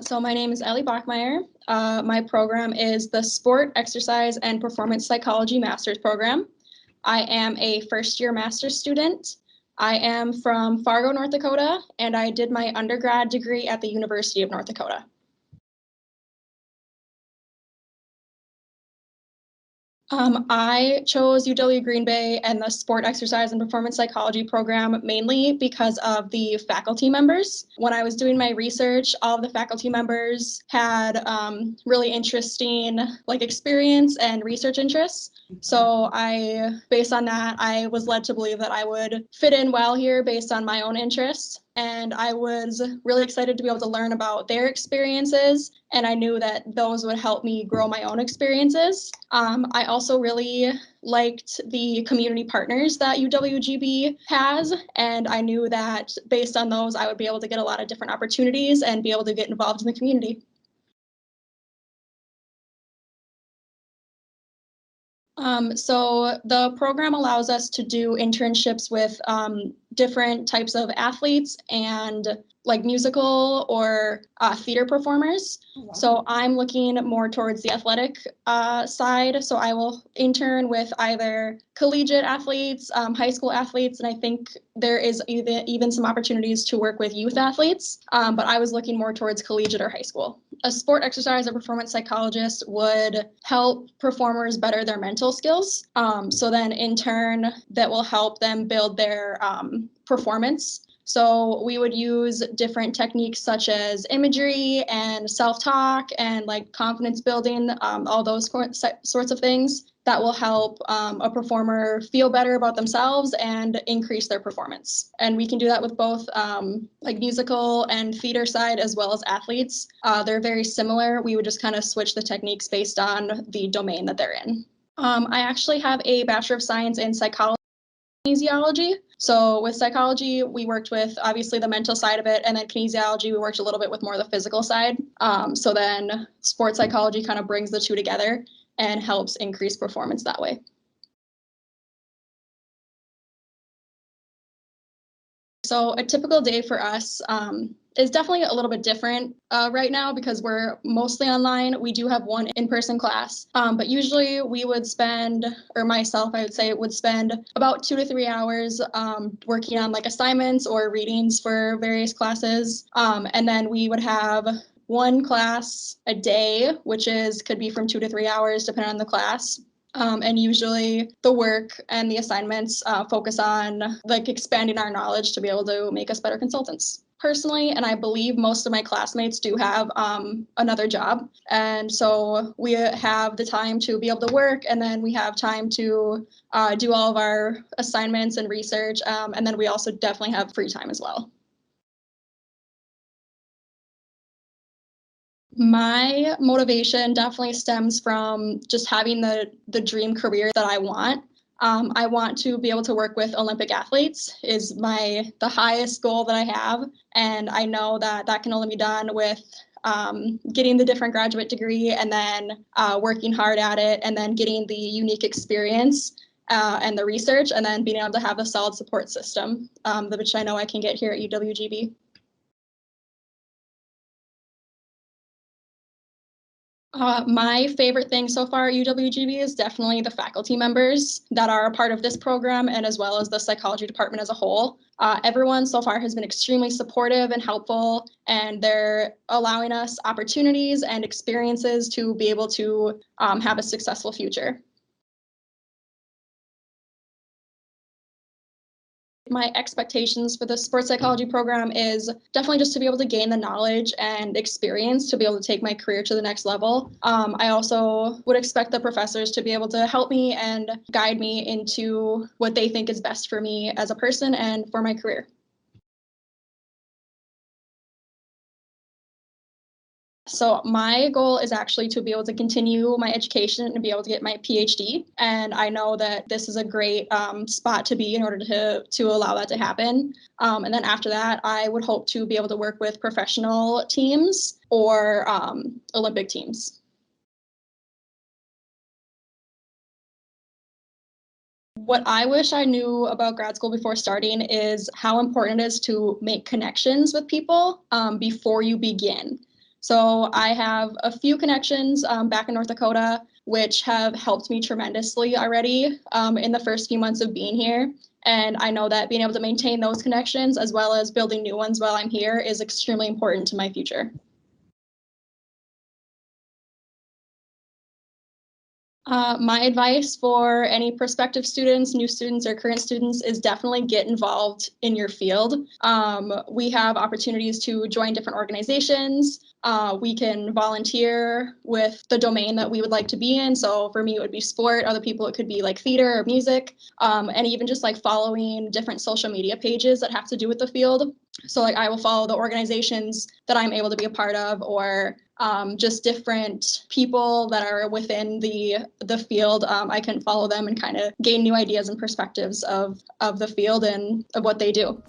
So my name is Ellie Bachmeyer. My program is the Sport, Exercise, and Performance Psychology Master's Program. I am a first-year master's student. I am from Fargo, North Dakota, and I did my undergrad degree at the University of North Dakota. I chose UW Green Bay and the Sport, Exercise, and Performance Psychology program mainly because of the faculty members. When I was doing my research, all of the faculty members had really interesting experience and research interests. So based on that, I was led to believe that I would fit in well here based on my own interests. And I was really excited to be able to learn about their experiences, and I knew that those would help me grow my own experiences. I also really liked the community partners that UWGB has, and I knew that based on those, I would be able to get a lot of different opportunities and be able to get involved in the community. So the program allows us to do internships with different types of athletes and musical or theater performers. Oh, wow. So I'm looking more towards the athletic side. So I will intern with either collegiate athletes, high school athletes, and I think there is even some opportunities to work with youth athletes. But I was looking more towards collegiate or high school. A sport, exercise, or performance psychologist would help performers better their mental skills. So then in turn, that will help them build their performance. So we would use different techniques such as imagery and self-talk and confidence building, all those sorts of things that will help a performer feel better about themselves and increase their performance. And we can do that with both musical and theater side as well as athletes. They're very similar. We would just kind of switch the techniques based on the domain that they're in. I actually have a Bachelor of Science in Psychology and Kinesiology. So with psychology, we worked with obviously the mental side of it, and then kinesiology, we worked a little bit with more the physical side. So then sports psychology kind of brings the two together and helps increase performance that way. So a typical day for us is definitely a little bit different right now because we're mostly online. We do have one in-person class, but usually we would spend, or myself, I would say, would spend about 2 to 3 hours working on assignments or readings for various classes. And then we would have one class a day, which could be from 2 to 3 hours, depending on the class. And usually the work and the assignments focus on expanding our knowledge to be able to make us better consultants. Personally, and I believe most of my classmates do have another job. And so we have the time to be able to work, and then we have time to do all of our assignments and research. And then we also definitely have free time as well. My motivation definitely stems from just having the dream career that I want. I want to be able to work with Olympic athletes is the highest goal that I have. And I know that that can only be done with getting the different graduate degree and then working hard at it and then getting the unique experience and the research and then being able to have a solid support system, which I know I can get here at UWGB. My favorite thing so far at UWGB is definitely the faculty members that are a part of this program and as well as the psychology department as a whole. Everyone so far has been extremely supportive and helpful, and they're allowing us opportunities and experiences to be able to have a successful future. My expectations for the sports psychology program is definitely just to be able to gain the knowledge and experience to be able to take my career to the next level. I also would expect the professors to be able to help me and guide me into what they think is best for me as a person and for my career. So my goal is actually to be able to continue my education and be able to get my PhD. And I know that this is a great spot to be in order to allow that to happen. And then after that, I would hope to be able to work with professional teams or Olympic teams. What I wish I knew about grad school before starting is how important it is to make connections with people before you begin. So I have a few connections back in North Dakota, which have helped me tremendously already in the first few months of being here. And I know that being able to maintain those connections as well as building new ones while I'm here is extremely important to my future. My advice for any prospective students, new students, or current students is definitely get involved in your field. We have opportunities to join different organizations. We can volunteer with the domain that we would like to be in. So for me, it would be sport. Other people, it could be like theater or music, and even just like following different social media pages that have to do with the field. So like I will follow the organizations that I'm able to be a part of, or just different people that are within the field. I can follow them and kind of gain new ideas and perspectives of the field and of what they do.